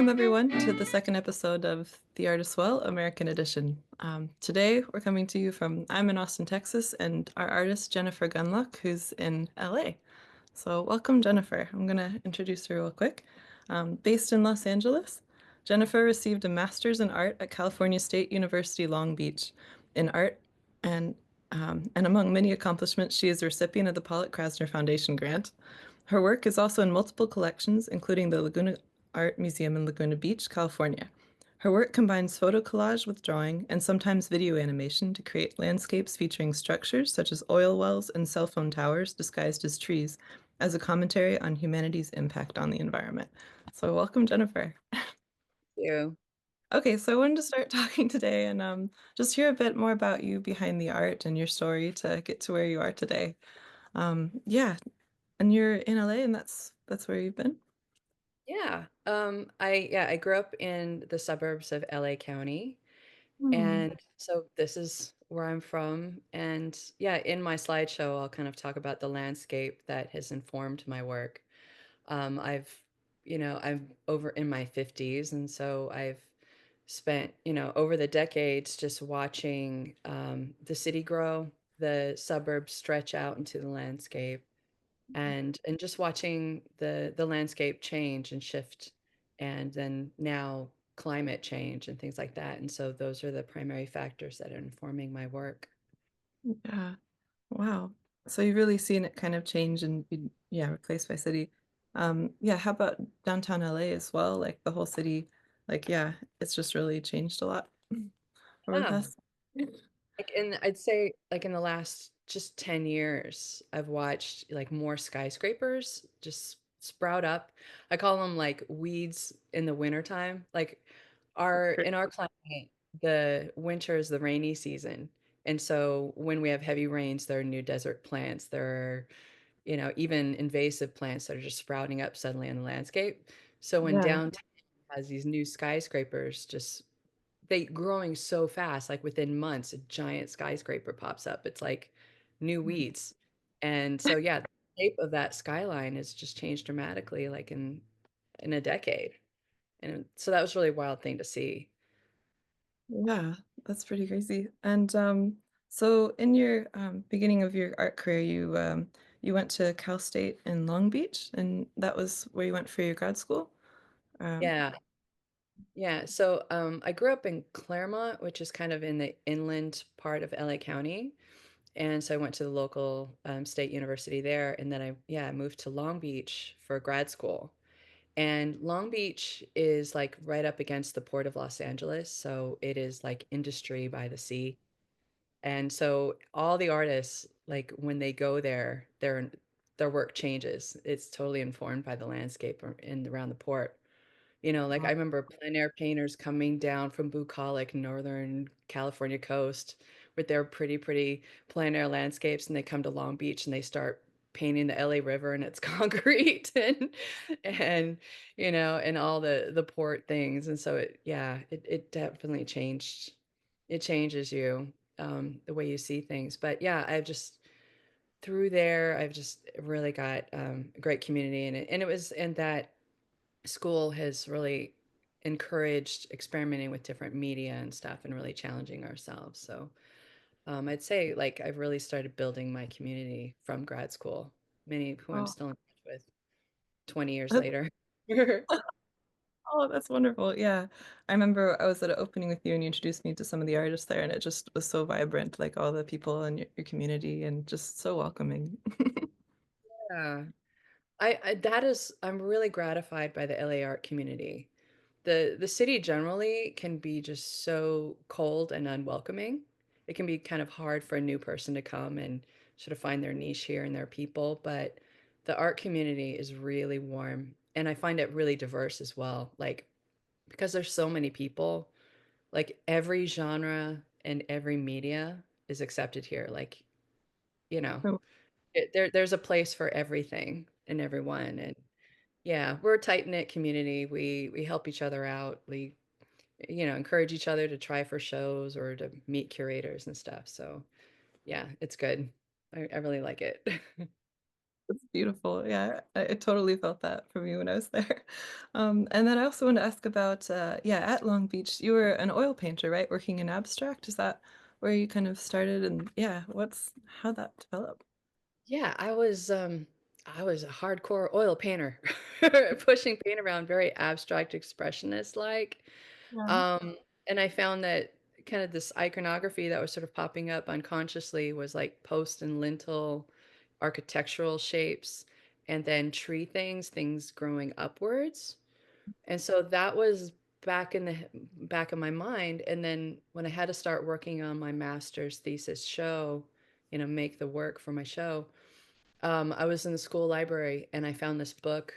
Welcome, everyone, to the second episode of The Artist Well, American Edition. Today, we're coming to you from, I'm in Austin, Texas, and our artist, Jennifer Gunlock, who's in LA. So, welcome, Jennifer. I'm going to introduce her real quick. Based in Los Angeles, Jennifer received a master's in art at California State University, Long Beach in art, and and among many accomplishments, she is a recipient of the Pollock-Krasner Foundation grant. Her work is also in multiple collections, including the Laguna Art Museum in Laguna Beach, California. Her work combines photo collage with drawing and sometimes video animation to create landscapes featuring structures such as oil wells and cell phone towers disguised as trees as a commentary on humanity's impact on the environment. So, welcome, Jennifer. You. Okay, so I wanted to start talking today and just hear a bit more about you behind the art and your story to get to where you are today. Yeah, and you're in LA, and that's where you've been. I grew up in the suburbs of LA County, Hmm. and so this is where I'm from. And yeah, in my slideshow, I'll kind of talk about the landscape that has informed my work. I'm over in my 50s, and so I've spent, over the decades just watching the city grow, the suburbs stretch out into the landscape. And just watching the landscape change and shift, and then now climate change and things like that. And so those are the primary factors that are informing my work. Yeah. Wow. So you've really seen it kind of change and be, yeah, replaced by city. Yeah, how about downtown LA as well? Like the whole city, like yeah, it's just really changed a lot over the Yeah. past. I'd say like in the last just 10 years, I've watched like more skyscrapers just sprout up. I call them like weeds in the wintertime. Like our Great. in our climate, the winter is the rainy season. And so when we have heavy rains, there are new desert plants. There are, even invasive plants that are just sprouting up suddenly in the landscape. So when Yeah. downtown has these new skyscrapers just they growing so fast, like within months, a giant skyscraper pops up. It's like new weeds. And so, yeah, the shape of that skyline has just changed dramatically, like in a decade. And so that was really a wild thing to see. Yeah, that's pretty crazy. And so in your beginning of your art career, you went to Cal State in Long Beach, and that was where you went for your grad school. Um, Yeah. Yeah. So I grew up in Claremont, which is kind of in the inland part of LA County. And so I went to the local state university there. And then I moved to Long Beach for grad school. And Long Beach is like right up against the Port of Los Angeles. So it is like industry by the sea. And so all the artists, like when they go there, their work changes. It's totally informed by the landscape in around the port. Like I remember plein air painters coming down from bucolic Northern California coast with their pretty, pretty plein air landscapes, and they come to Long Beach and they start painting the LA River and it's concrete and and all the port things. And so it definitely changed. It changes you, the way you see things. But yeah, I've just through there, I've just really got a great community in it. And it was in that school has really encouraged experimenting with different media and stuff and really challenging ourselves. So I'd say like I've really started building my community from grad school, many who I'm oh, still in touch with 20 years that's, later. oh, that's wonderful. Yeah, I remember I was at an opening with you, and you introduced me to some of the artists there, and it just was so vibrant, like all the people in your community, and just so welcoming. Yeah. I'm really gratified by the LA art community. The city generally can be just so cold and unwelcoming. It can be kind of hard for a new person to come and sort of find their niche here and their people, but the art community is really warm and I find it really diverse as well. Like because there's so many people, like every genre and every media is accepted here. Like, you know, So, there's a place for everything and everyone. And yeah, we're a tight-knit community. We help each other out. We encourage each other to try for shows or to meet curators and stuff. So yeah, it's good. I really like it. It's beautiful. Yeah, I totally felt that from you when I was there. And then I also want to ask about, yeah, at Long Beach, you were an oil painter, right? Working in abstract. Is that where you kind of started? And yeah, how that developed? Yeah, I was a hardcore oil painter, pushing paint around, very abstract expressionist like. Yeah. Um, and I found that kind of this iconography that was sort of popping up unconsciously was like post and lintel architectural shapes, and then tree things growing upwards. And so that was back in the back of my mind. And then when I had to start working on my master's thesis show, make the work for my show, I was in the school library and I found this book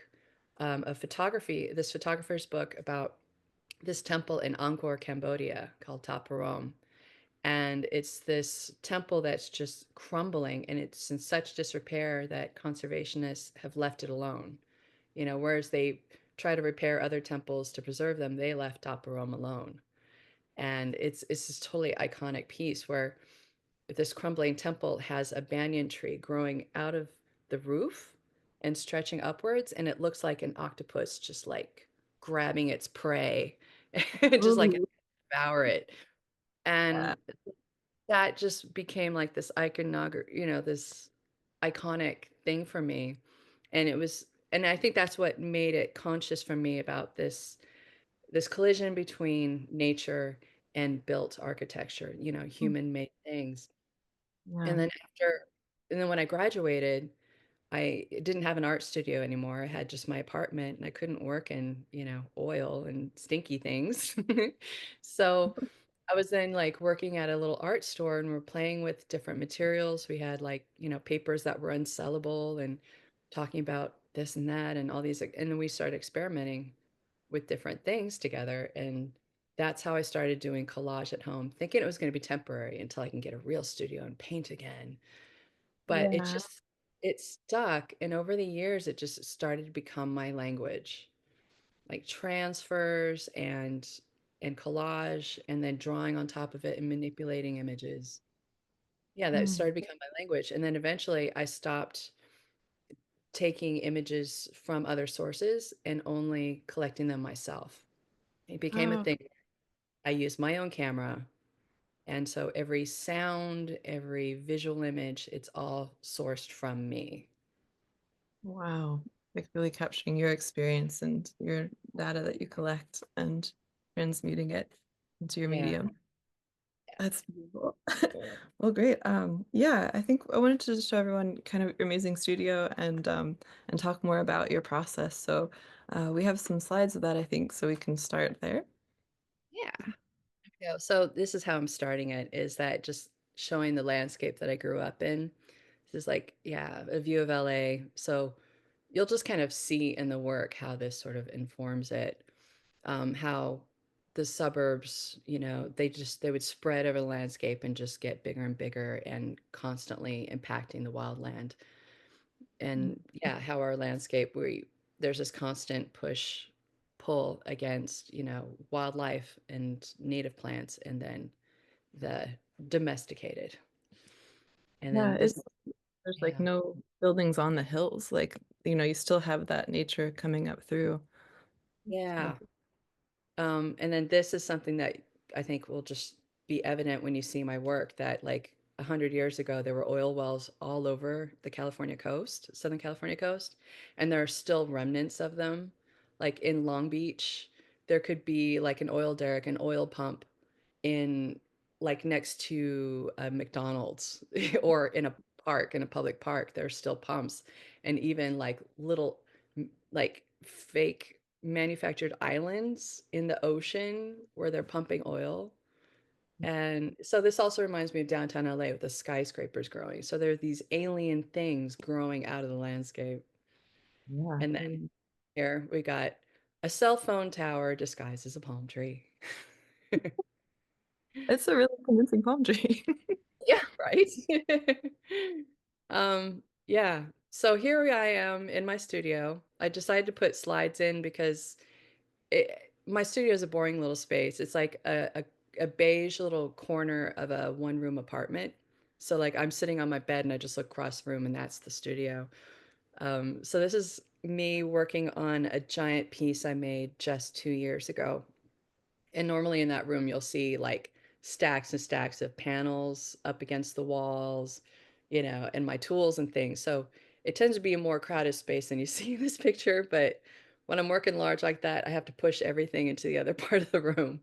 of photography, this photographer's book about this temple in Angkor, Cambodia called Ta Prohm. And it's this temple that's just crumbling and it's in such disrepair that conservationists have left it alone. Whereas they try to repair other temples to preserve them, they left Ta Prohm alone. And it's this totally iconic piece where this crumbling temple has a banyan tree growing out of the roof and stretching upwards, and it looks like an octopus just like grabbing its prey and just like Ooh, devour it. yeah. And that just became like this iconic thing for me. And I think that's what made it conscious for me about this collision between nature and built architecture, human-made things. Yeah. And then after and then when I graduated, I didn't have an art studio anymore. I had just my apartment and I couldn't work in, oil and stinky things. So I was then like working at a little art store and we're playing with different materials. We had like, papers that were unsellable and talking about this and that and all these, and then we started experimenting with different things together. And that's how I started doing collage at home, thinking it was going to be temporary until I can get a real studio and paint again. But Yeah. it stuck. And over the years, it just started to become my language, like transfers and collage and then drawing on top of it and manipulating images. Yeah, that Mm. started to become my language. And then eventually I stopped taking images from other sources and only collecting them myself. It became a Oh, thing. I use my own camera. And so every sound, every visual image, it's all sourced from me. wow. Like really capturing your experience and your data that you collect and transmuting it into your Yeah. medium. That's beautiful. Well, great. Yeah, I think I wanted to just show everyone kind of your amazing studio and talk more about your process. So we have some slides of that, I think, so we can start there. Yeah. Yeah. So this is how I'm starting it, is that just showing the landscape that I grew up in. This is like, yeah, a view of LA. So you'll just kind of see in the work how this sort of informs it. How the suburbs, they would spread over the landscape and just get bigger and bigger and constantly impacting the wildland. Mm. And yeah, how our landscape, there's this constant push pull against, wildlife and native plants and then the domesticated. And Yeah, then this, there's like yeah. no buildings on the hills. Like, you still have that nature coming up through. So, Yeah. And then this is something that I think will just be evident when you see my work, that like 100 years ago, there were oil wells all over the California coast, Southern California coast, and there are still remnants of them. Like in Long Beach, there could be like an oil derrick, an oil pump in like next to a McDonald's or in a park, in a public park, there's still pumps and even like little like fake manufactured islands in the ocean where they're pumping oil. And so this also reminds me of downtown LA with the skyscrapers growing. So there are these alien things growing out of the landscape. yeah. And then here we got a cell phone tower disguised as a palm tree. It's a really convincing palm tree. Yeah, right. Yeah. So here I am in my studio. I decided to put slides in because my studio is a boring little space. It's like a beige little corner of a one-room apartment. So like I'm sitting on my bed and I just look across the room and that's the studio. So this is me working on a giant piece I made just 2 years ago. And normally in that room, you'll see like stacks and stacks of panels up against the walls, and my tools and things. So it tends to be a more crowded space than you see in this picture. But when I'm working large like that, I have to push everything into the other part of the room.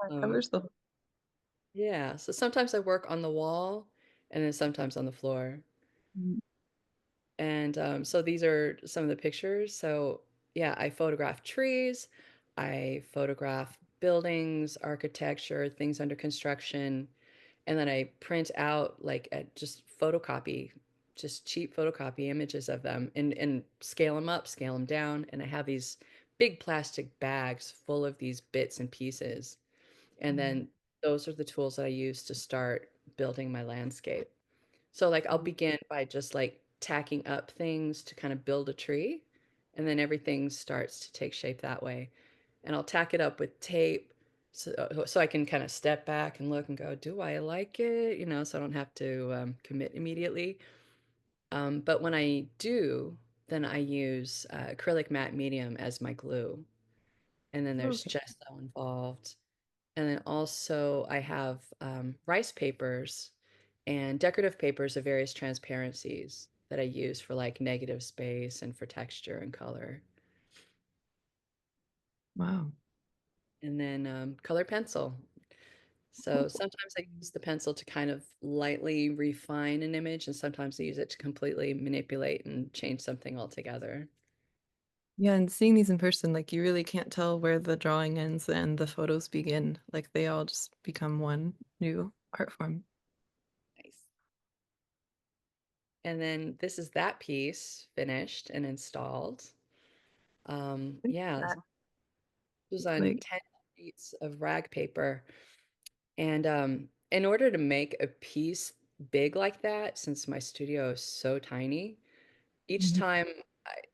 That Um, covers the. yeah, so sometimes I work on the wall and then sometimes on the floor. Mm. And so these are some of the pictures. So, yeah, I photograph trees, I photograph buildings, architecture, things under construction, and then I print out like just photocopy, just cheap photocopy images of them and scale them up, scale them down. And I have these big plastic bags full of these bits and pieces. And then those are the tools that I use to start building my landscape. So like I'll begin by just like tacking up things to kind of build a tree, and then everything starts to take shape that way. And I'll tack it up with tape so I can kind of step back and look and go, do I like it? So I don't have to commit immediately. But when I do, then I use acrylic matte medium as my glue. And then there's Okay. gesso involved. And then also I have rice papers and decorative papers of various transparencies that I use for like negative space and for texture and color. Wow. And then color pencil. So sometimes I use the pencil to kind of lightly refine an image, and sometimes I use it to completely manipulate and change something altogether. Yeah, and seeing these in person, like you really can't tell where the drawing ends and the photos begin. Like they all just become one new art form. Nice. And then this is that piece finished and installed. Yeah, That, was on like, 10 sheets of rag paper. And in order to make a piece big like that, since my studio is so tiny, each mhm. time,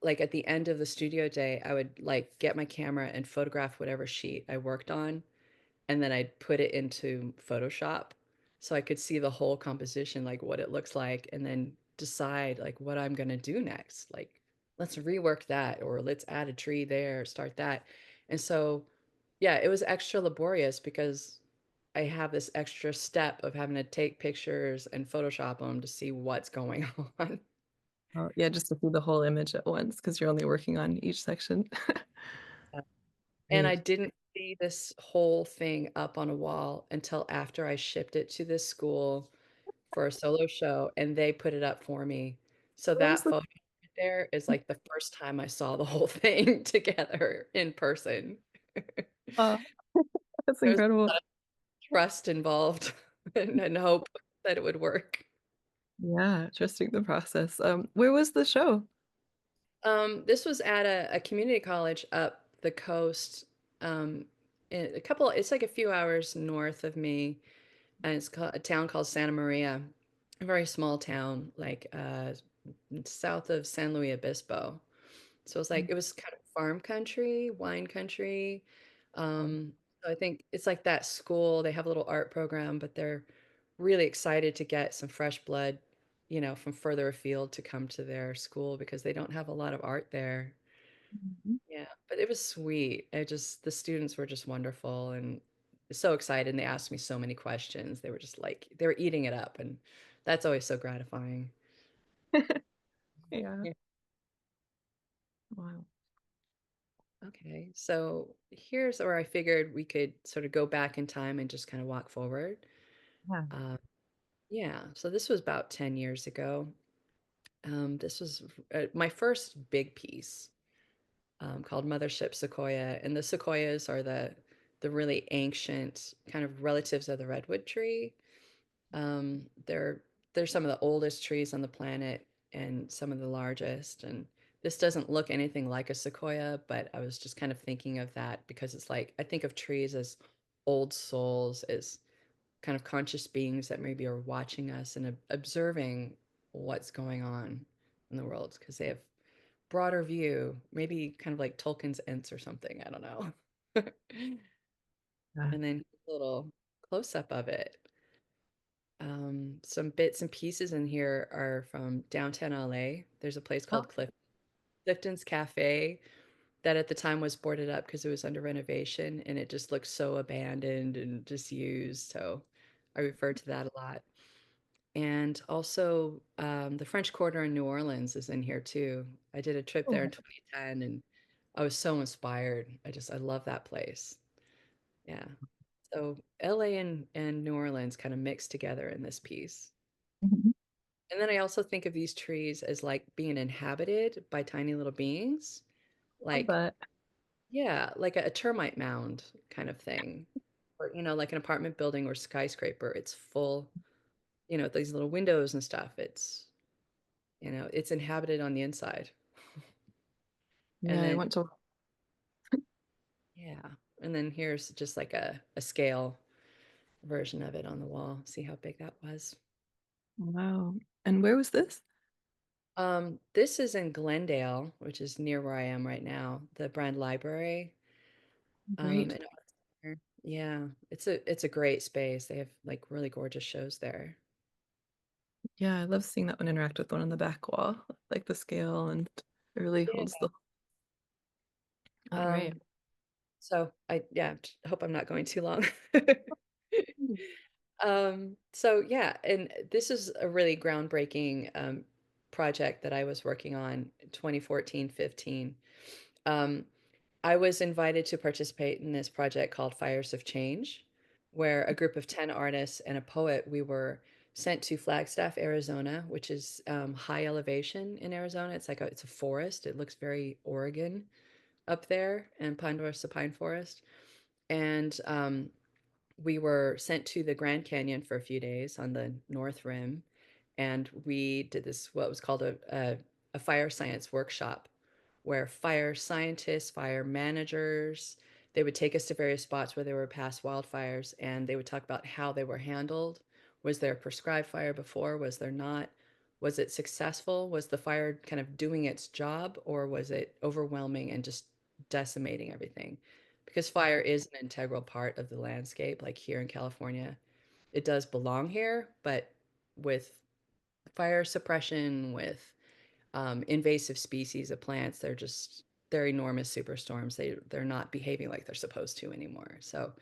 like at the end of the studio day, I would like get my camera and photograph whatever sheet I worked on, and then I'd put it into Photoshop so I could see the whole composition, like what it looks like, and then decide like what I'm gonna do next. Like, let's rework that, or let's add a tree there, start that. And so, yeah, it was extra laborious because I have this extra step of having to take pictures and Photoshop them to see what's going on. Oh, yeah, just to see the whole image at once because you're only working on each section. And I Great. didn't see this whole thing up on a wall until after I shipped it to this school for a solo show, and they put it up for me. So What was that the photo right there is like the first time I saw the whole thing together in person. uh, that's There's incredible. trust involved and hope that it would work. Yeah, trusting the process. Where was the show? This was at a community college up the coast, um, it's like a few hours north of me, and it's called a town called Santa Maria, a very small town, like south of San Luis Obispo. So it's like it was kind of farm country, wine country. So I think it's like that school. They have a little art program, but they're really excited to get some fresh blood, from further afield to come to their school because they don't have a lot of art there. Mhm. Yeah, but it was sweet. The students were just wonderful and so excited. And they asked me so many questions. They were just like, they were eating it up. And that's always so gratifying. Yeah. Yeah. Wow. Okay, so here's where I figured we could sort of go back in time and just kind of walk forward. Yeah. Uh, yeah, so this was about 10 years ago. This was my first big piece called Mothership Sequoia. And the sequoias are the really ancient kind of relatives of the redwood tree. They're some of the oldest trees on the planet and some of the largest. And this doesn't look anything like a sequoia, but I was just kind of thinking of that because it's like I think of trees as old souls, as kind of conscious beings that maybe are watching us and observing what's going on in the world because they have broader view, maybe kind of like Tolkien's Ents or something. I don't know. Yeah. And then a little close up of it. Some bits and pieces in here are from downtown LA. There's a place called Oh, Clifton's Cafe that at the time was boarded up because it was under renovation and it just looked so abandoned and disused. So I refer to that a lot. And also, the French Quarter in New Orleans is in here too. I did a trip there in cool. 2010 and I was so inspired. I love that place. Yeah. So LA and New Orleans kind of mixed together in this piece. Mhm. And then I also think of these trees as like being inhabited by tiny little beings, Love like, that. yeah, like a termite mound kind of thing. Or, like an apartment building or skyscraper. It's full, these little windows and stuff. It's inhabited on the inside. And Yeah, I then, went to. yeah. And then here's just like a scale version of it on the wall. See how big that was. Wow. And where was this? This is in Glendale, which is near where I am right now, the Brand Library. Great. And yeah, it's a great space. They have like really gorgeous shows there. Yeah, I love seeing that one interact with one on the back wall, like the scale, and it really Yeah. holds the. Oh, great. Um, so hope I'm not going too long. Mm. So yeah, and this is a really groundbreaking project that I was working on in 2014, 15. Um, I was invited to participate in this project called Fires of Change, where a group of 10 artists and a poet, we were sent to Flagstaff, Arizona, which is high elevation in Arizona. It's a forest. It looks very Oregon up there, and Ponderosa Pine Forest. And we were sent to the Grand Canyon for a few days on the North Rim, and we did this what was called a fire science workshop, where fire scientists, fire managers, they would take us to various spots where there were past wildfires, and they would talk about how they were handled. Was there a prescribed fire before? Was there not? Was it successful? Was the fire kind of doing its job, or was it overwhelming and just decimating everything? Because fire is an integral part of the landscape, like here in California. It does belong here, but with fire suppression, with invasive species of plants, they're enormous superstorms. They're not behaving like they're supposed to anymore. So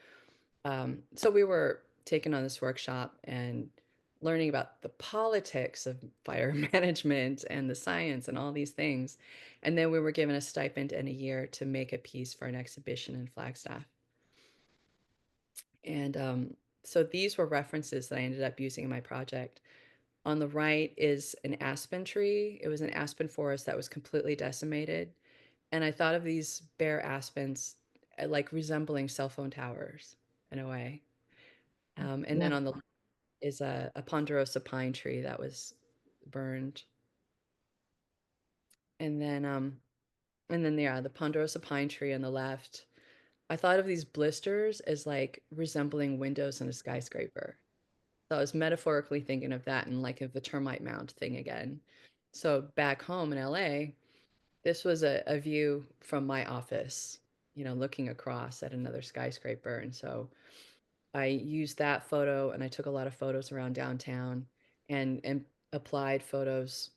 we were taking on this workshop and learning about the politics of fire management and the science and all these things. And then we were given a stipend and a year to make a piece for an exhibition in Flagstaff. And so these were references that I ended up using in my project. On the right is an aspen tree. It was an aspen forest that was completely decimated. And I thought of these bare aspens like resembling cell phone towers in a way. And Yeah. then on the left is a ponderosa pine tree that was burned. And then yeah, the ponderosa pine tree on the left. I thought of these blisters as like resembling windows in a skyscraper. So I was metaphorically thinking of that and like of the termite mound thing again. So back home in LA, this was a view from my office, looking across at another skyscraper. And so I used that photo and I took a lot of photos around downtown and applied photos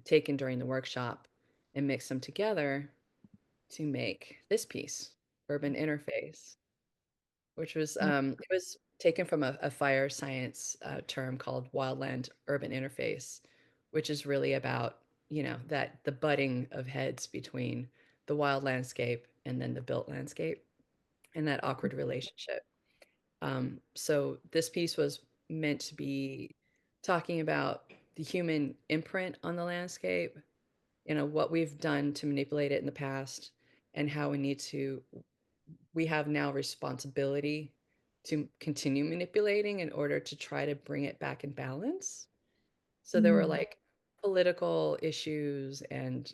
taken during the workshop and mixed them together to make this piece, Urban Interface, which was Yeah. it was taken from a fire science term called wildland urban interface, which is really about that the butting of heads between the wild landscape and then the built landscape and that awkward relationship. So this piece was meant to be talking about the human imprint on the landscape, what we've done to manipulate it in the past and how we have now responsibility to continue manipulating in order to try to bring it back in balance. So there were Mm. like political issues and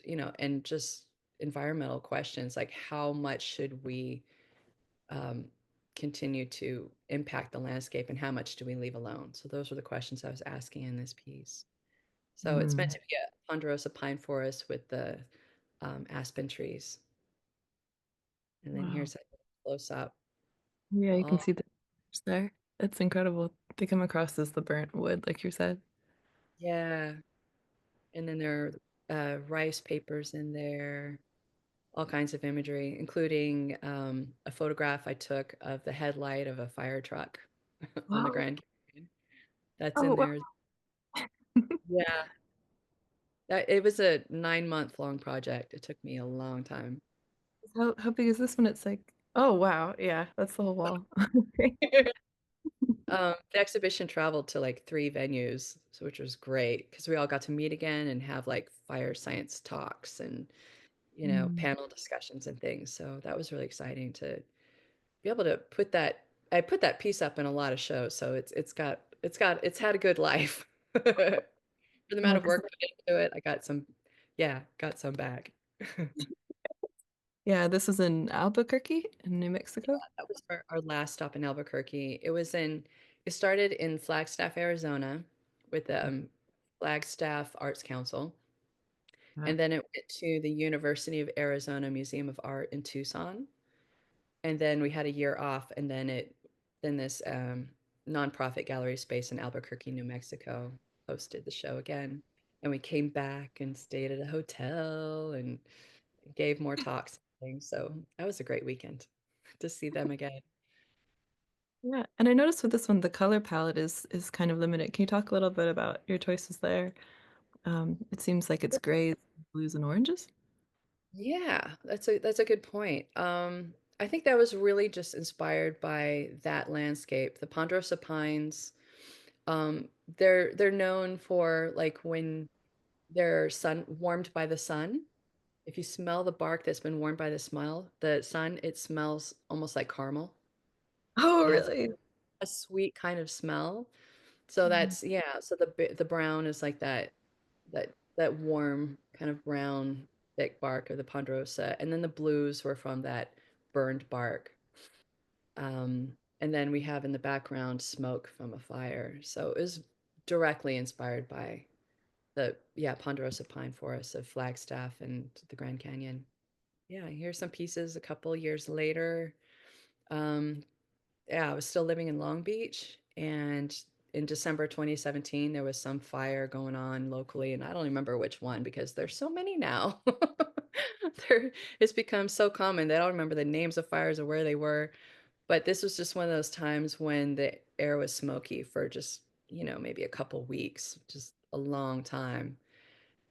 just environmental questions like how much should we um, continue to impact the landscape and how much do we leave alone? So those were the questions I was asking in this piece. So it's meant Mm. to be a ponderosa pine forest with the aspen trees. And then Wow. here's a close up Yeah, of you can all. see the pictures there. That's incredible. They come across as the burnt wood, like you said. Yeah. And then there are rice papers in there, all kinds of imagery, including a photograph I took of the headlight of a fire truck on the Wow. Grand Canyon. That's Oh, in wow. there. Yeah. It was a 9-month long project. It took me a long time. How big is this one? It's like, oh wow, yeah, that's the whole wall. Okay. The exhibition traveled to like 3 venues, so which was great because we all got to meet again and have like fire science talks and Mm. panel discussions and things. So that was really exciting to be able to put that. I put that piece up in a lot of shows, so it's had a good life. For the Yeah, amount of 'cause- work put into it, I got some, yeah, got some back. yeah, this is in Albuquerque in New Mexico. That was our last stop in Albuquerque. It started in Flagstaff, Arizona, with the Flagstaff Arts Council, Yeah. and then it went to the University of Arizona Museum of Art in Tucson, and then we had a year off, and then this nonprofit gallery space in Albuquerque, New Mexico, hosted the show again, and we came back and stayed at a hotel and gave more talks and things. So that was a great weekend to see them again. Yeah, and I noticed with this one, the color palette is kind of limited. Can you talk a little bit about your choices there? It seems like it's grays, blues, and oranges. Yeah, that's a good point. I think that was really just inspired by that landscape. The Ponderosa Pines, they're known for like when they're sun warmed by the sun. If you smell the bark that's been warmed by the sun, it smells almost like caramel. Oh, It has really? a sweet kind of smell. So Mm. that's yeah. So the brown is like that warm kind of brown thick bark of the ponderosa, and then the blues were from that burned bark. And then we have in the background smoke from a fire. So it was directly inspired by the ponderosa pine forests of Flagstaff and the Grand Canyon. Yeah, here's some pieces a couple years later. Um, yeah, I was still living in Long Beach, and in December 2017, there was some fire going on locally, and I don't remember which one because there's so many now. It's become so common that I don't remember the names of fires or where they were. But this was just one of those times when the air was smoky for just, maybe a couple weeks, just a long time.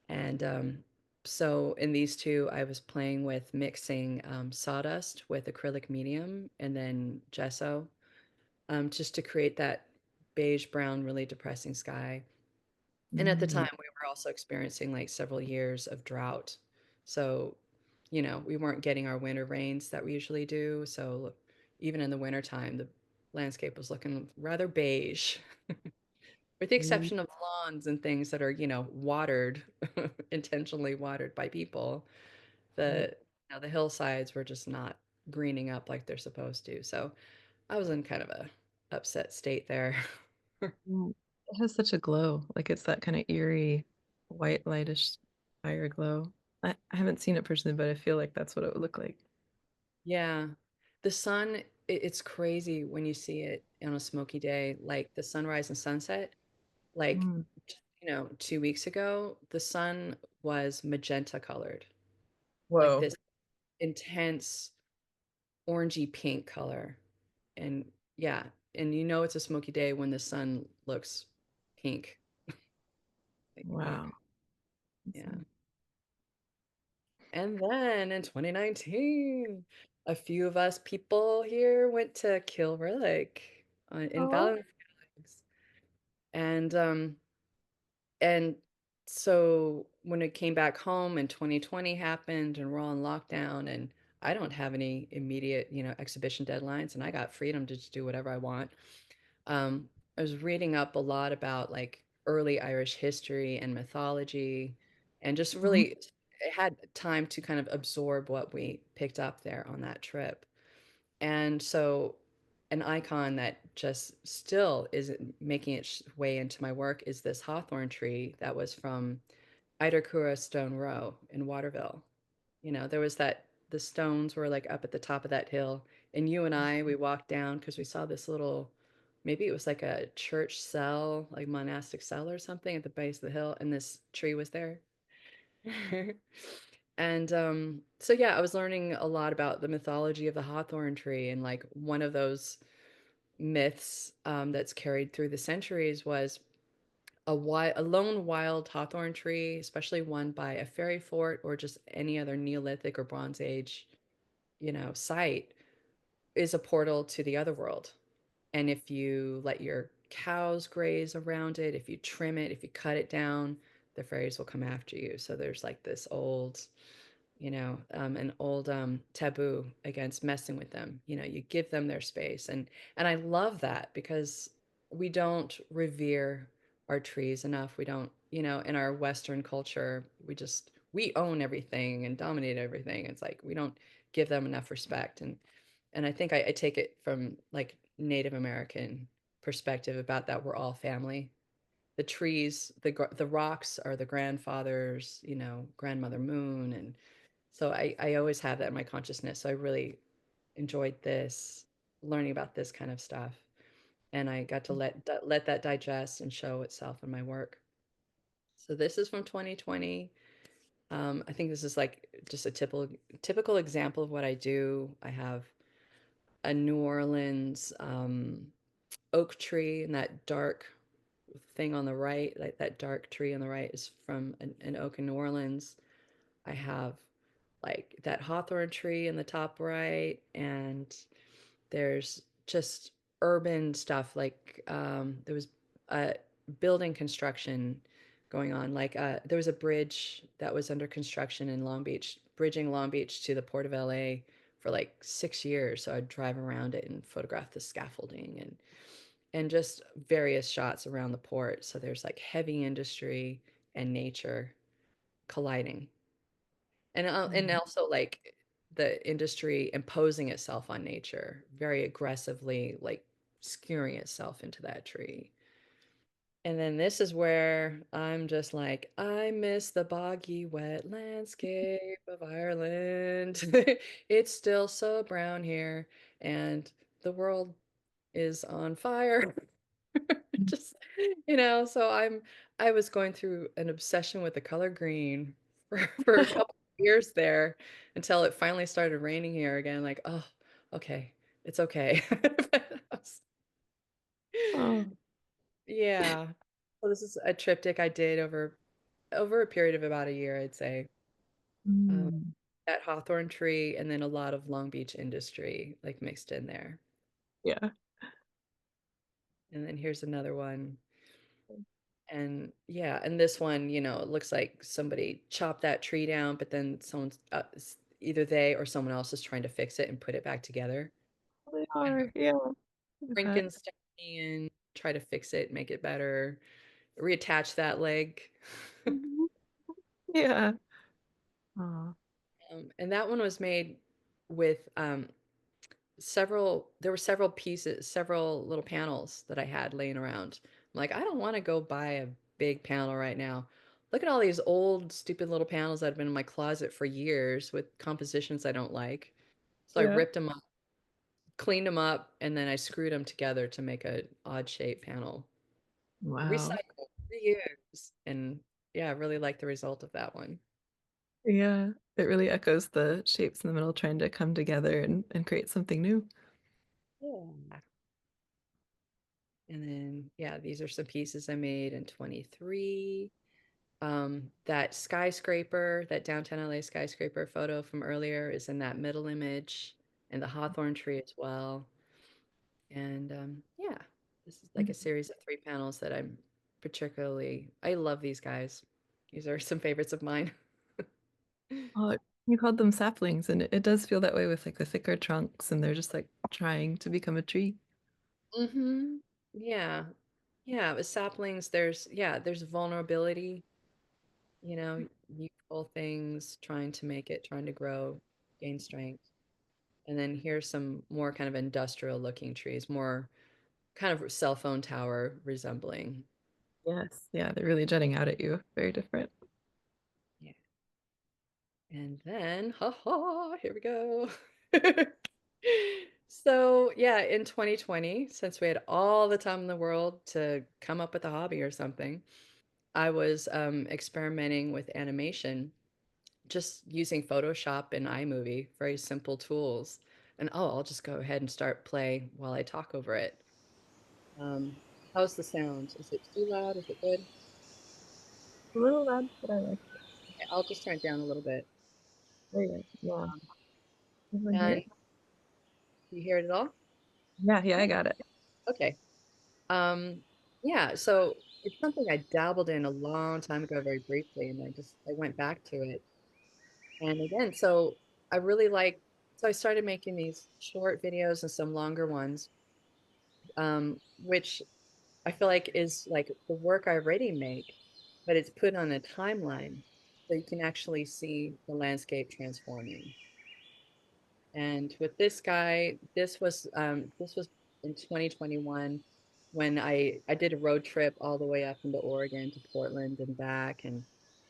And so in these two, I was playing with mixing sawdust with acrylic medium and then gesso, just to create that beige brown, really depressing sky. And at the Mm. time, we were also experiencing like several years of drought. So, we weren't getting our winter rains that we usually do. So even in the wintertime, the landscape was looking rather beige, with the Mm. exception of lawns and things that are, watered, intentionally watered by people. Right. The hillsides were just not greening up like they're supposed to. So I was in kind of a upset state there. Mm. It has such a glow. Like it's that kind of eerie, white, lightish fire glow. I haven't seen it personally, but I feel like that's what it would look like. Yeah. The sun, it's crazy when you see it on a smoky day, like the sunrise and sunset. Like, Mm. 2 weeks ago, the sun was magenta colored, like Whoa. this intense orangey pink color. And yeah, and it's a smoky day when the sun looks pink, like Wow. pink. Yeah. Awesome. And then in 2019, a few of us people here went to Kill Relic in Oh. Valentine's. And and so when it came back home and 2020 happened and we're all in lockdown and I don't have any immediate, exhibition deadlines and I got freedom to just do whatever I want. I was reading up a lot about like early Irish history and mythology and just Mhm. really had time to kind of absorb what we picked up there on that trip. And so an icon that just still isn't making its way into my work is this hawthorn tree that was from Idercura Stone Row in Waterville. There was the stones were like up at the top of that hill, and you and I, we walked down because we saw this little maybe it was like a church cell, like monastic cell or something at the base of the hill, and this tree was there. And so yeah, I was learning a lot about the mythology of the hawthorn tree, and like one of those myths that's carried through the centuries was a lone wild hawthorn tree, especially one by a fairy fort or just any other Neolithic or Bronze Age, site, is a portal to the other world. And if you let your cows graze around it, if you trim it, if you cut it down, the fairies will come after you. So there's like this old, an old taboo against messing with them. You give them their space, and I love that because we don't revere our trees enough. We don't, in our Western culture, we own everything and dominate everything. It's like we don't give them enough respect, and I think I take it from like Native American perspective about that we're all family. The trees, the rocks are the grandfathers, grandmother moon, and so I always have that in my consciousness. So I really enjoyed this, learning about this kind of stuff, and I got to let that digest and show itself in my work. So this is from 2020. I think this is like just a typical example of what I do. I have a New Orleans oak tree, and that dark thing on the right, like that dark tree on the right, is from an oak in New Orleans. I have like that hawthorn tree in the top right, and there's just urban stuff like there was a building construction going on. Like there was a bridge that was under construction in Long Beach, bridging Long Beach to the Port of LA for like 6 years. So I'd drive around it and photograph the scaffolding and just various shots around the port. So there's like heavy industry and nature colliding. And Mm. also like the industry imposing itself on nature very aggressively, like skewering itself into that tree. And then this is where I'm just like, I miss the boggy, wet landscape of Ireland. It's still so brown here, and the world is on fire. Just, so I was going through an obsession with the color green for a couple of years there until it finally started raining here again. Like, oh, okay, it's okay. Oh. Yeah. So this is a triptych I did over a period of about a year, I'd say. Um, Mm. that hawthorn tree and then a lot of Long Beach industry like mixed in there. Yeah. And then here's another one. And yeah, and this one, it looks like somebody chopped that tree down, but then someone's either they or someone else is trying to fix it and put it back together. They And are. Yeah. I bet. Frankenstein, try to fix it, make it better, reattach that leg. Mhm. Yeah. Oh. And that one was made with there were several pieces, several little panels that I had laying around. I'm like, I don't want to go buy a big panel right now. Look at all these old, stupid little panels that have been in my closet for years with compositions I don't like. So I Yeah. ripped them up, cleaned them up, and then I screwed them together to make a odd shape panel. Wow. Recycle, reuse, and yeah, I really like the result of that one. Yeah. It really echoes the shapes in the middle trying to come together and create something new. Yeah. And then, yeah, these are some pieces I made in 23. That skyscraper, that downtown LA skyscraper photo from earlier is in that middle image, and the hawthorn tree as well. And yeah, this is like a series of 3 panels that I love these guys. These are some favorites of mine. Oh, you called them saplings, and it does feel that way with like the thicker trunks, and they're just like trying to become a tree. Mm-hmm. Yeah. Yeah, with saplings, there's vulnerability, youthful things, trying to grow, gain strength. And then here's some more kind of industrial looking trees, more kind of cell phone tower resembling. Yes. Yeah, they're really jutting out at you. Very different. Yeah. And then, ha ha, here we go. So, yeah, in 2020, since we had all the time in the world to come up with a hobby or something, I was experimenting with animation, just using Photoshop and iMovie, very simple tools. And oh, I'll just go ahead and start play while I talk over it. Um, how's the sound? Is it too loud? Is it good? A little loud, but I like it. Okay, I'll just turn it down a little bit. There you go. Yeah. Everyone hear And it? you hear it at all? Yeah, yeah, I got it. Okay. Um, yeah, so it's something I dabbled in a long time ago, very briefly, and I went back to it. And again, so I really like, so I started making these short videos and some longer ones, which I feel like is like the work I already make, but it's put on a timeline so you can actually see the landscape transforming. And with this guy, this was in 2021 when I did a road trip all the way up into Oregon to Portland and back, and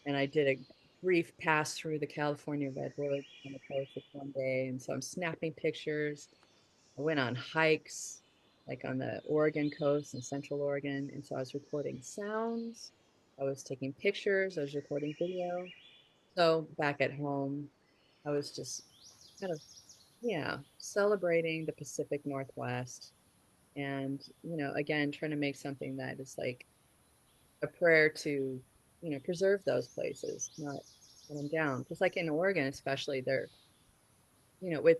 I did a brief pass through the California redwoods on the coast this one day, and so I'm snapping pictures. I went on hikes like on the Oregon coast and Central Oregon, and so I was recording sounds, I was taking pictures, I was recording video. So back at home, I was just kind of yeah, celebrating the Pacific Northwest and, again, trying to make something that is like a prayer to, preserve those places, not put them down. Just like in Oregon, especially there, with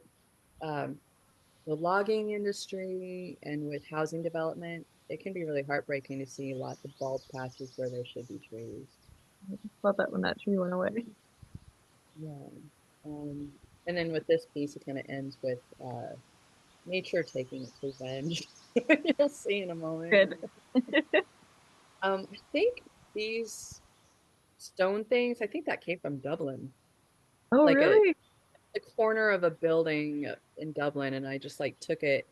um, the logging industry and with housing development, it can be really heartbreaking to see lots of bald patches where there should be trees. I just felt that when that tree went away. Yeah. Um, and then with this piece, it kind of ends with nature taking its revenge. You'll see in a moment. Good. I think these stone things, I think that came from Dublin, Oh, like really? a corner of a building in Dublin, and I just like took it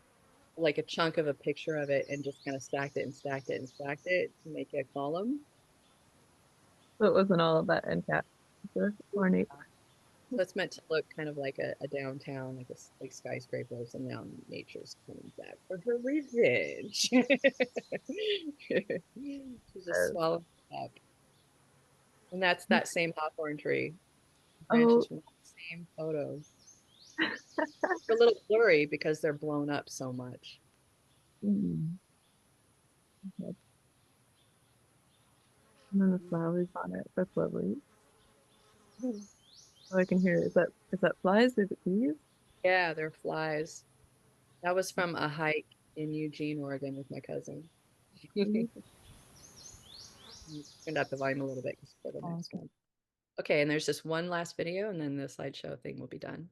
like a chunk of a picture of it and just kind of stacked it and stacked it and stacked it to make a column. So it wasn't all of that end cap. Just ornate. So it's meant to look kind of like a downtown, like like skyscrapers, and now nature's coming back for her revenge. She's just swallowing it up. And that's that same hawthorn tree. Branches Oh, from that same photo. They're a little blurry because they're blown up so much. mm, okay. And then the flowers on it. That's lovely. Oh, I can hear it. Is that flies? Is it bees? Yeah, they're flies. That was from a hike in Eugene, Oregon with my cousin. Bees? Turned up the volume a little bit for the Oh, next okay. one. Okay, and there's just one last video, and then the slideshow thing will be done.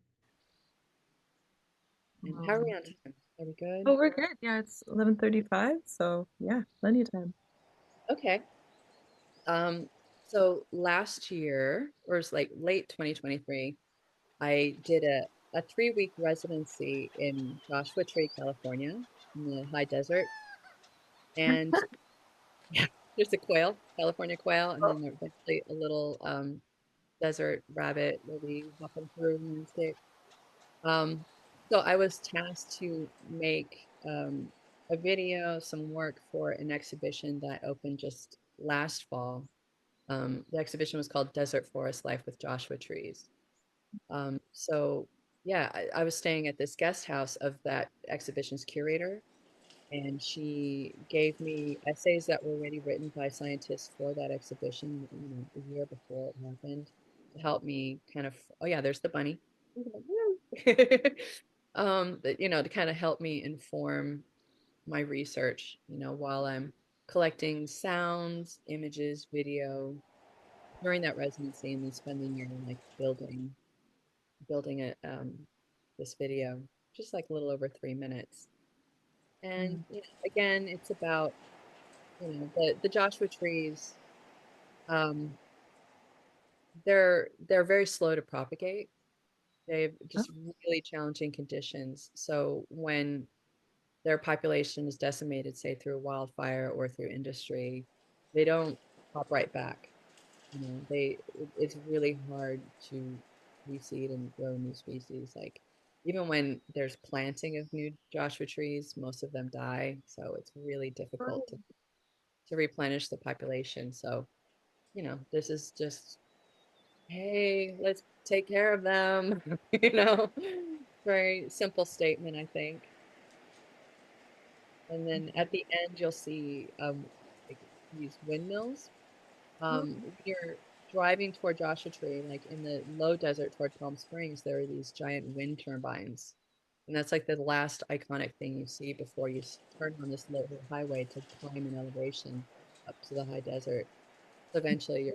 And how are we Um, on time? Are we good? oh, we're good. Yeah, it's 11:35, so yeah, plenty of time. Okay. Um, so last year, or it's like late 2023, I did a 3-week residency in Joshua Tree, California, in the high desert. And yeah, there's a quail, California quail, and Oh, then there's actually a little desert rabbit will be hopping through landscape. Um, so I was tasked to make a video, some work for an exhibition that opened just last fall. The exhibition was called Desert Forest Life with Joshua Trees. So yeah, I was staying at this guest house of that exhibition's curator, and she gave me essays that were already written by scientists for that exhibition, a year before it happened, to help me kind of, oh yeah, there's the bunny. To kind of help me inform my research, while I'm collecting sounds, images, video during that residency, and then spending your like building it this video, just like a little over 3 minutes. And mm, again, it's about the Joshua trees. Um, they're very slow to propagate. They've oh, just really challenging conditions. So when their population is decimated, say through a wildfire or through industry, they don't pop right back. It's really hard to reseed and grow new species. Like even when there's planting of new Joshua trees, most of them die. So it's really difficult to replenish the population. So, this is just, hey, let's take care of them. Very simple statement, I think. And then at the end, you'll see like these windmills. When you're driving toward Joshua Tree, like in the low desert toward Palm Springs, there are these giant wind turbines. And that's like the last iconic thing you see before you turn on this low highway to climb an elevation up to the high desert. So eventually,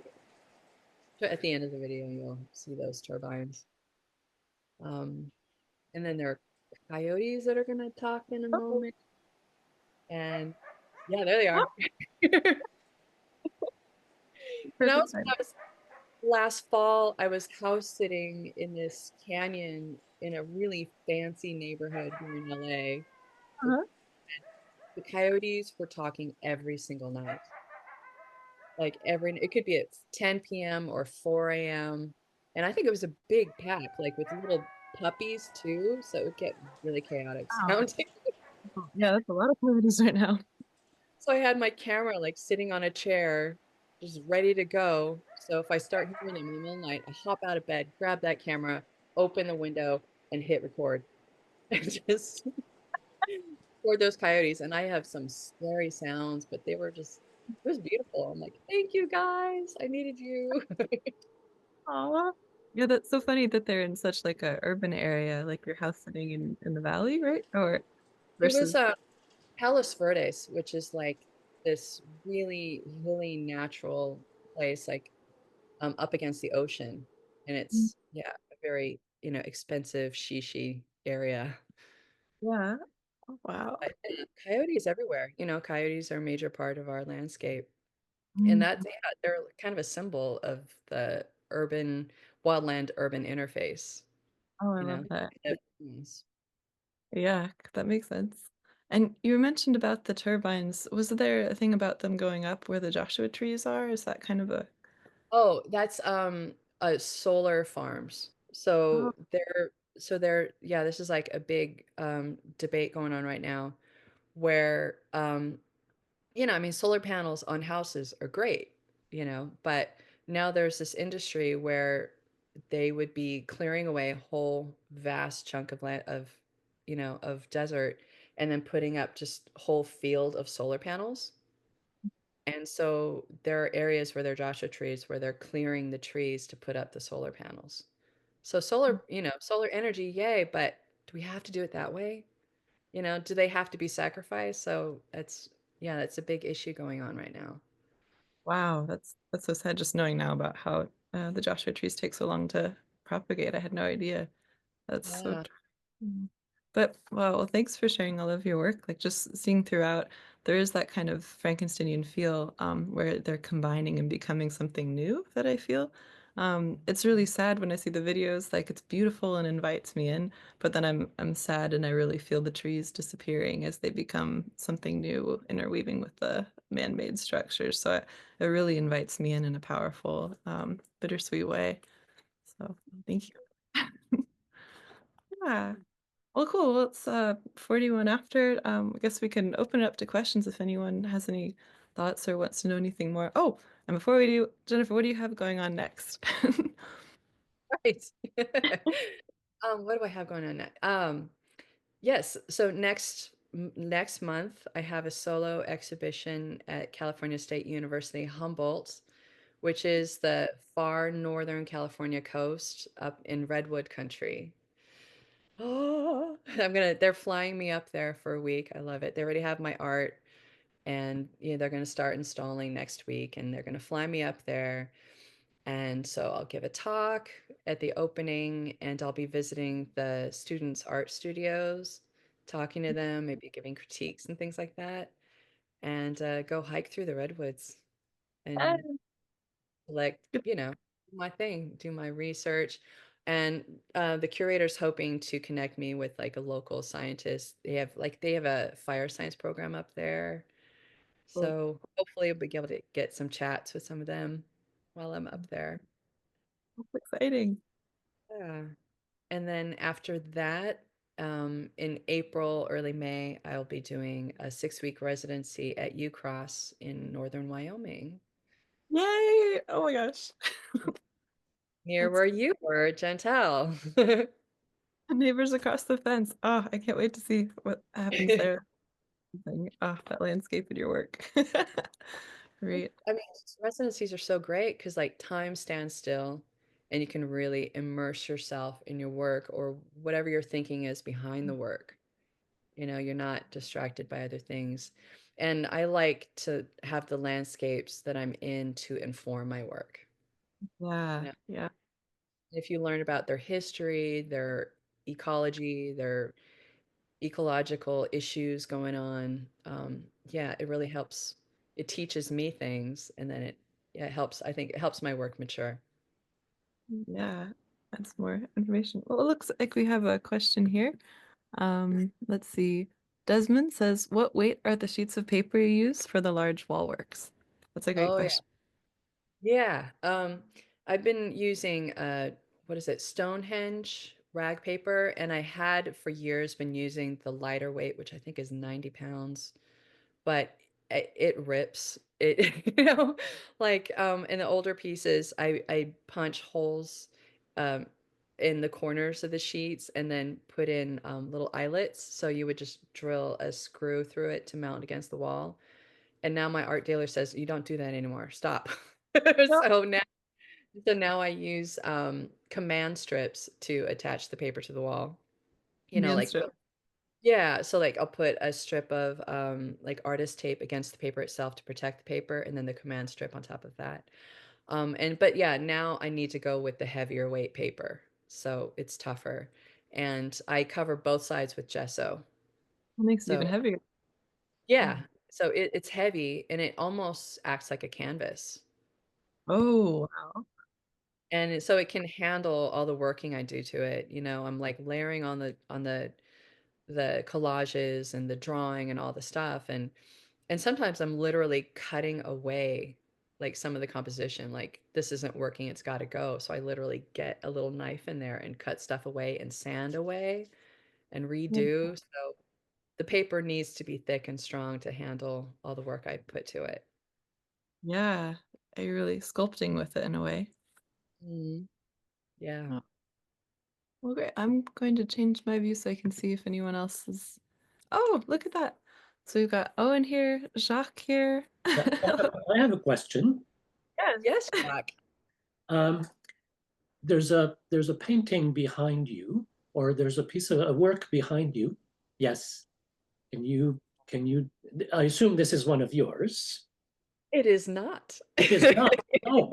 at the end of the video, you'll see those turbines. Um, and then there are coyotes that are going to talk in a Oh, moment. And yeah, there they are. And perfect when time. I was last fall, I was house sitting in this canyon in a really fancy neighborhood here in LA. Uh-huh. The coyotes were talking every single night. Like it could be at 10 p.m. or 4 a.m. And I think it was a big pack, like with little puppies too. So it would get really chaotic Wow. sounding. Yeah, that's a lot of priorities right now. So I had my camera like sitting on a chair, just ready to go. So if I start hearing them in the middle of the night, I hop out of bed, grab that camera, open the window, and hit record. And just record those coyotes. And I have some scary sounds, but it was beautiful. I'm like, thank you guys. I needed you. Aw. Yeah, that's so funny that they're in such like a urban area, like your house sitting in the valley, right? Or It was versus. Palos Verdes, which is like this really, really natural place, like up against the ocean. And Mm. it's, yeah, a very, expensive shishi area. Yeah. Oh, wow. But coyotes everywhere. Coyotes are a major part of our landscape. And Mm. that's, yeah, they're kind of a symbol of the urban, wildland urban interface, Oh, I you love know. that. Yes. Yeah, that makes sense. And you mentioned about the turbines. Was there a thing about them going up where the Joshua trees are? Is that kind of a— Oh, that's solar farms. Oh, Yeah, this is like a big debate going on right now where I mean solar panels on houses are great, but now there's this industry where they would be clearing away a whole vast chunk of land of desert and then putting up just whole field of solar panels. And so there are areas where there are Joshua trees where they're clearing the trees to put up the solar panels. So solar energy, yay, but do we have to do it that way? Do they have to be sacrificed? So yeah, that's a big issue going on right now. wow, that's so sad just knowing now about how the Joshua trees take so long to propagate. I had no idea. That's so— Yeah. Mm. But well, thanks for sharing all of your work. Like just seeing throughout, there is that kind of Frankensteinian feel where they're combining and becoming something new that I feel. It's really sad when I see the videos. Like it's beautiful and invites me in, but then I'm sad and I really feel the trees disappearing as they become something new, interweaving with the man-made structures. So it really invites me in a powerful, bittersweet way. So thank you. Yeah. Well, cool. Well, it's 41 after. I guess we can open it up to questions if anyone has any thoughts or wants to know anything more. Oh, and before we do, Jennifer, what do you have going on next? Right. What do I have going on next? Yes, so next month I have a solo exhibition at California State University Humboldt, which is the far northern California coast up in Redwood country. Oh, they're flying me up there for a week. I love it. They already have my art and they're gonna start installing next week and they're gonna fly me up there. And so I'll give a talk at the opening and I'll be visiting the students' art studios, talking to them, maybe giving critiques and things like that, and go hike through the redwoods and like, do my thing, do my research. And the curator's hoping to connect me with like a local scientist. They have a fire science program up there. Oh, So hopefully I'll be able to get some chats with some of them while I'm up there. that's exciting. Yeah. And then after that, in April, early May, I'll be doing a 6-week residency at UCross in northern Wyoming, Yay! Oh my gosh. near That's where you were, Gentile. neighbors across the fence. Oh, I can't wait to see what happens there. Oh, that landscape in your work. Great. I mean, residencies are so great because like time stands still and you can really immerse yourself in your work or whatever your thinking is behind the work. You're not distracted by other things. And I like to have the landscapes that I'm in to inform my work. You Yeah, know, yeah, if you learn about their history, their ecology, their ecological issues going on, yeah, it really helps. It teaches me things, and then yeah, it helps. I think it helps my work mature. yeah. That's more information. Well, it looks like we have a question here. Let's see. Desmond says, "What weight are the sheets of paper you use for the large wall works?" That's a great Oh yeah, question. yeah. I've been using what is it, Stonehenge rag paper, and I had for years been using the lighter weight, which I think is 90 pounds. But it rips. It like in the older pieces, I punch holes um in the corners of the sheets and then put in little eyelets. So you would just drill a screw through it to mount against the wall. And now my art dealer says you don't do that anymore. Stop. No. So now I use command strips to attach the paper to the wall. Man Like strip. yeah, so like I'll put a strip of like artist tape against the paper itself to protect the paper and then the command strip on top of that. And but yeah, now I need to go with the heavier weight paper. So it's tougher. And I cover both sides with gesso. It makes it So even heavier. yeah, so it's heavy and it almost acts like a canvas. Oh, wow. So it can handle all the working I do to it. I'm like layering on the collages and the drawing and all the stuff and sometimes I'm literally cutting away like some of the composition, like this isn't working, it's got to go. So I literally get a little knife in there and cut stuff away and sand away and redo. So the paper needs to be thick and strong to handle all the work I put to it. Yeah, you're really sculpting with it in a way. Mhm. Yeah. Oh, well, great. I'm going to change my view so I can see if anyone else is. Oh, look at that. So we've got Owen here, Jacques here. Yeah, I have a question. Yes. Yes, Jack. Um, there's a painting behind you, or there's a piece of a work behind you. Yes. Can you I assume this is one of yours. It is not. It is not. Oh,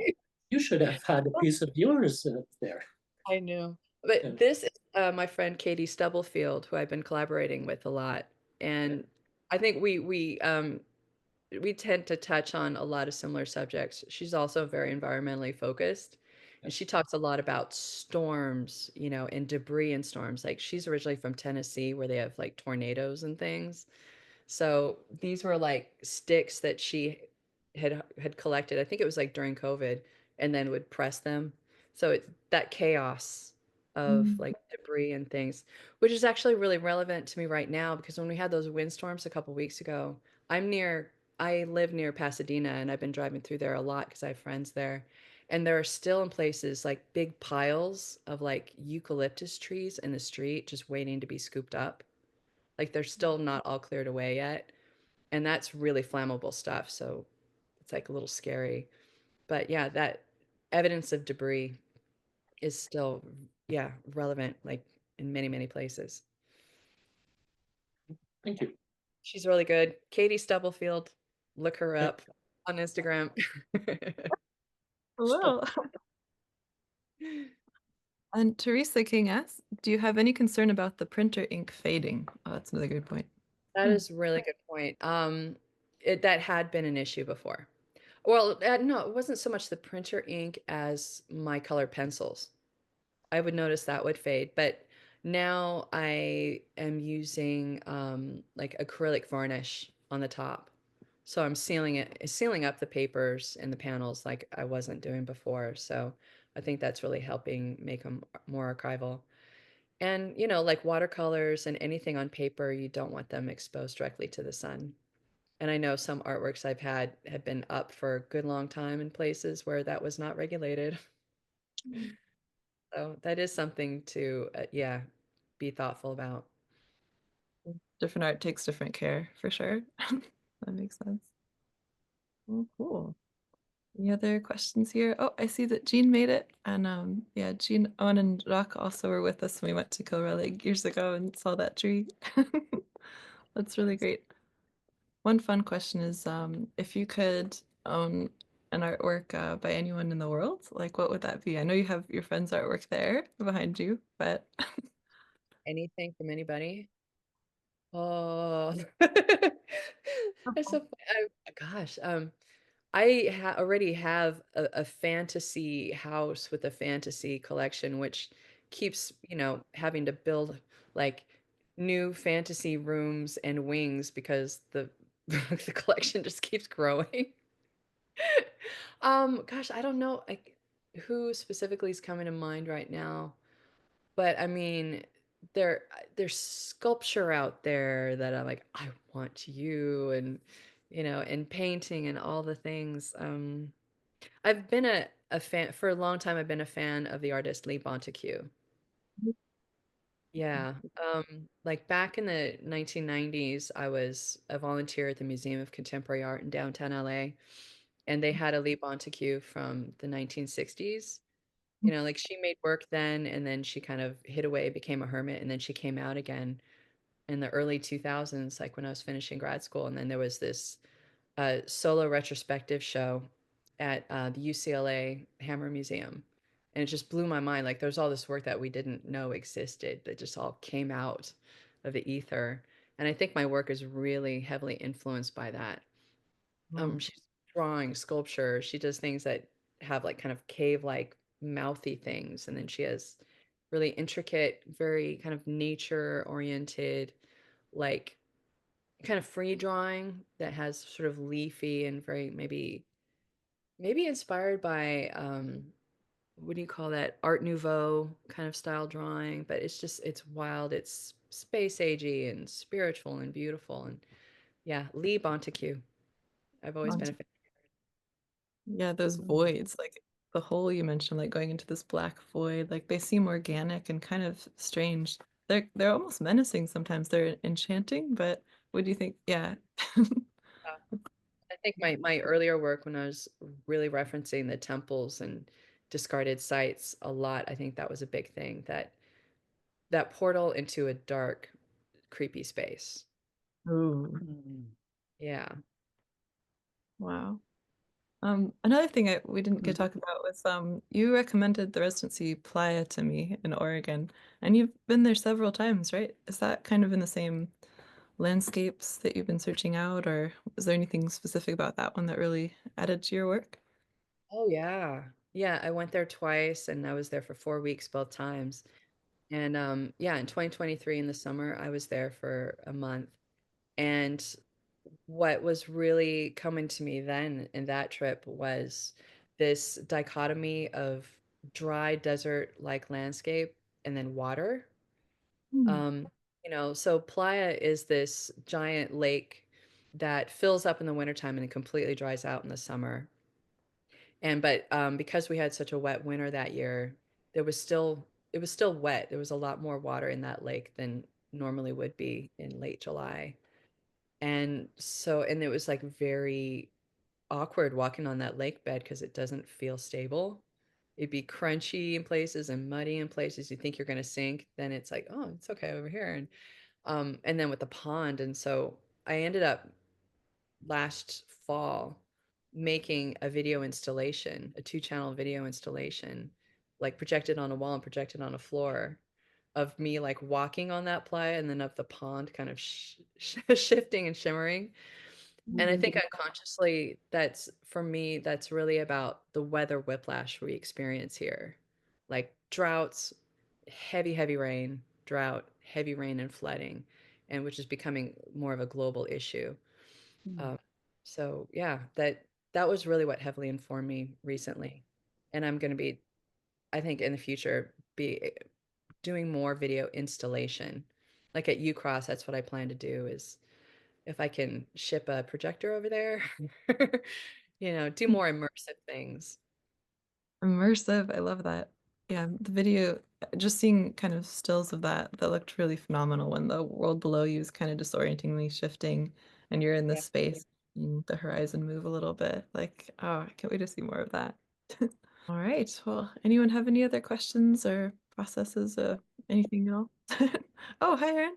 you should have had a piece of yours there. I know. Yeah. But this is my friend Katie Stubblefield, who I've been collaborating with a lot. And I think we tend to touch on a lot of similar subjects. She's also very environmentally focused, and she talks a lot about storms, and debris in storms. Like she's originally from Tennessee, where they have like tornadoes and things. So these were like sticks that she had collected. I think it was like during COVID, and then would press them. So that chaos of Mm. like debris and things, which is actually really relevant to me right now because when we had those windstorms a couple weeks ago, I live near Pasadena and I've been driving through there a lot because I have friends there. And there are still in places like big piles of like eucalyptus trees in the street just waiting to be scooped up. Like they're still not all cleared away yet. And that's really flammable stuff. So it's like a little scary. But yeah, that evidence of debris is still, yeah, relevant, like in many, many places. Thank you. She's really good. Katie Stubblefield, look her Okay. up on Instagram. So, Hello. And Teresa King asks, do you have any concern about the printer ink fading? Oh, that's another good point. That Hmm. is a really good point. That had been an issue before. Well, no, it wasn't so much the printer ink as my colored pencils. I would notice that would fade, but now I am using like acrylic varnish on the top. So I'm sealing up the papers and the panels like I wasn't doing before. So I think that's really helping make them more archival. And, like watercolors and anything on paper, you don't want them exposed directly to the sun. And I know some artworks I've had have been up for a good long time in places where that was not regulated. So that is something to, yeah, be thoughtful about. Different art takes different care for sure. That makes sense. Oh, cool. Any other questions here? Oh, I see that Jean made it. And yeah, Jean, Owen, and Rock also were with us when we went to Kilrelig years ago and saw that tree. That's really great. One fun question is if you could own an artwork by anyone in the world, like what would that be? I know you have your friend's artwork there behind you, but Anything from anybody? Oh, that's so gosh. I already have a fantasy house with a fantasy collection, which keeps, having to build like new fantasy rooms and wings because the the collection just keeps growing. Gosh, I don't know like who specifically is coming to mind right now, but I mean, there's sculpture out there that I'm like, I want you, and painting and all the things. I've been a fan for a long time. I've been a fan of the artist Lee Bonteque. Yeah. Like back in the 1990s, I was a volunteer at the Museum of Contemporary Art in downtown LA, and they had a Lee Bonteque from the 1960s. Like she made work then, and then she kind of hid away, became a hermit, and then she came out again in the early 2000s, like when I was finishing grad school. And then there was this solo retrospective show at the UCLA Hammer Museum. And it just blew my mind. Like there's all this work that we didn't know existed that just all came out of the ether. And I think my work is really heavily influenced by that. mm, She's drawing sculpture. She does things that have like kind of cave-like mouthy things. And then she has really intricate, very kind of nature-oriented, like kind of free drawing that has sort of leafy and very maybe inspired by what do you call that? Art Nouveau kind of style drawing, but it's wild, it's space agey and spiritual and beautiful. And yeah, Lee Bonteque. I've always been a fan. yeah, those voids, like the hole you mentioned, like going into this black void, like they seem organic and kind of strange. They're almost menacing sometimes. They're enchanting, but what do you think? Yeah. I think my earlier work when I was really referencing the temples and discarded sites a lot, I think that was a big thing, that portal into a dark, creepy space. Ooh, Yeah. wow. Another thing we didn't get to talk about was you recommended the residency Playa to me in Oregon, and you've been there several times, right? Is that kind of in the same landscapes that you've been searching out, or is there anything specific about that one that really added to your work? Oh yeah. Yeah, I went there twice and I was there for 4 weeks both times. And yeah, in 2023 in the summer, I was there for a month. And what was really coming to me then in that trip was this dichotomy of dry desert-like landscape and then water. Hmm. Um, so Playa is this giant lake that fills up in the wintertime and it completely dries out in the summer. And but because we had such a wet winter that year, it was still wet. There was a lot more water in that lake than normally would be in late July. And it was like very awkward walking on that lake bed because it doesn't feel stable. It'd be crunchy in places and muddy in places. You think you're going to sink, then it's like, oh, it's okay over here. And then with the pond, and so I ended up last fall making a video installation, a two-channel video installation, like projected on a wall and projected on a floor of me like walking on that playa and then of the pond kind of shifting and shimmering. And I think unconsciously, that's for me, that's really about the weather whiplash we experience here. Like droughts, heavy rain, drought, heavy rain and flooding, and which is becoming more of a global issue. Um, so yeah, that was really what heavily informed me recently. And I'm going to be, I think in the future, be doing more video installation. Like at UCross, that's what I plan to do is if I can ship a projector over there, do more immersive things. Immersive, I love that. Yeah, the video, just seeing kind of stills of that looked really phenomenal when the world below you is kind of disorientingly shifting and you're in Yeah. this space and the horizon move a little bit. Like, oh, I can't wait to see more of that. All right. Well, anyone have any other questions or processes or anything else? Oh, hi, Erin.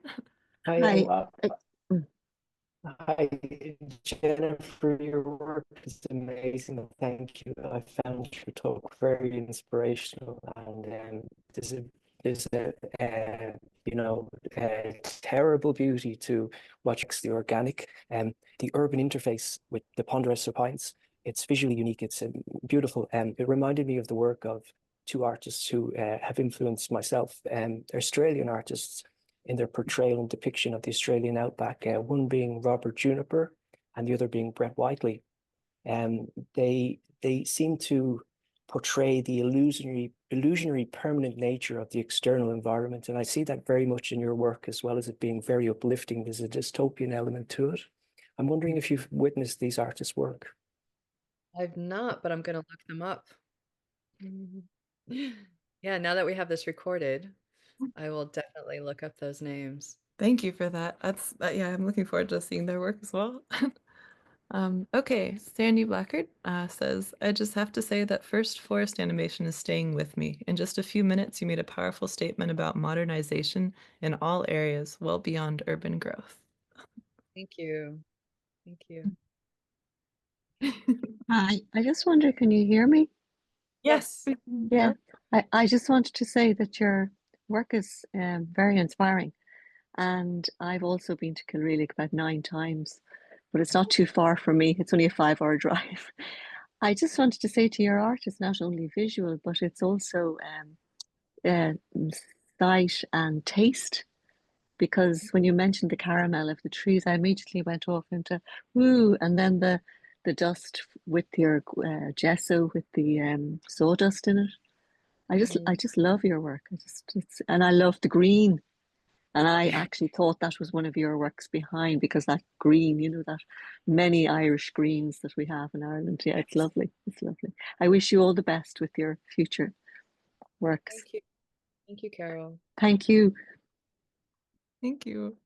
Hi, Hi. Mm. hi, Jennifer. Your work is amazing. Thank you. I found your talk very inspirational, and there's a terrible beauty to watch the organic and the urban interface with the ponderosa pines. It's visually unique. It's beautiful, and it reminded me of the work of two artists who have influenced myself, Australian artists in their portrayal and depiction of the Australian outback, one being Robert Juniper and the other being Brett Whiteley. They seem to portray the illusionary permanent nature of the external environment. And I see that very much in your work, as well as it being very uplifting. There's a dystopian element to it. I'm wondering if you've witnessed these artists' work. I've not, but I'm going to look them up. Yeah, now that we have this recorded, I will definitely look up those names. Thank you for that. Yeah, I'm looking forward to seeing their work as well. Okay, Sandy Blackard says, I just have to say that first forest animation is staying with me. In just a few minutes, you made a powerful statement about modernization in all areas, well beyond urban growth. Thank you. Thank you. Hi. I just wonder, can you hear me? Yes. Yeah. I just wanted to say that your work is very inspiring. And I've also been to Kilreelick about 9 times, but it's not too far from me. It's only a 5 hour drive. I just wanted to say to your art is not only visual, but it's also uh, sight and taste. Because when you mentioned the caramel of the trees, I immediately went off into woo, and then the dust with your gesso with the sawdust in it. I just love your work. And I love the green. And I actually thought that was one of your works behind because that green, that many Irish greens that we have in Ireland. Yeah, it's lovely. It's lovely. I wish you all the best with your future works. Thank you. Thank you, Carol. Thank you. Thank you.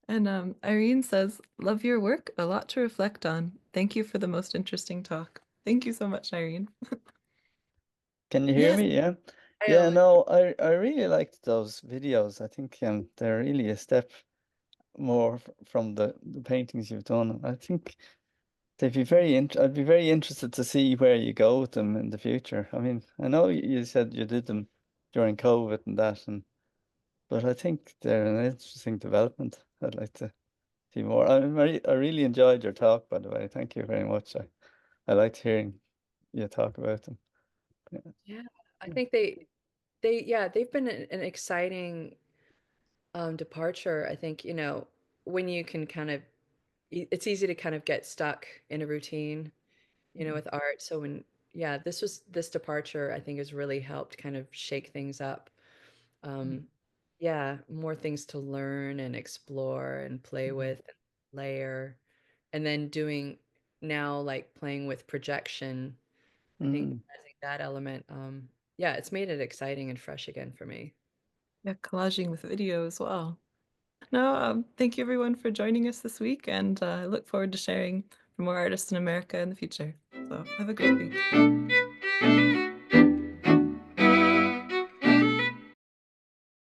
And Irene says, love your work, a lot to reflect on. Thank you for the most interesting talk. Thank you so much, Irene. Can you hear Yes. me? Yeah. Hi, Yeah, Owen. no, I really liked those videos. I think they're really a step more from the paintings you've done. I think they'd be I'd be very interested to see where you go with them in the future. I mean, I know you said you did them during COVID and that, but I think they're an interesting development. I'd like to see more. I really enjoyed your talk, by the way. Thank you very much. I liked hearing you talk about them. Yeah, I think they've been an exciting departure. I think, when you can it's easy to kind of get stuck in a routine, with art. So this departure, I think, has really helped kind of shake things up. Yeah, more things to learn and explore and play with and layer. And then doing now, like playing with projection, I think Mm. adding that element, yeah, it's made it exciting and fresh again for me. Yeah, collaging with video as well. No, thank you everyone for joining us this week, and I look forward to sharing for more artists in America in the future. So have a great week.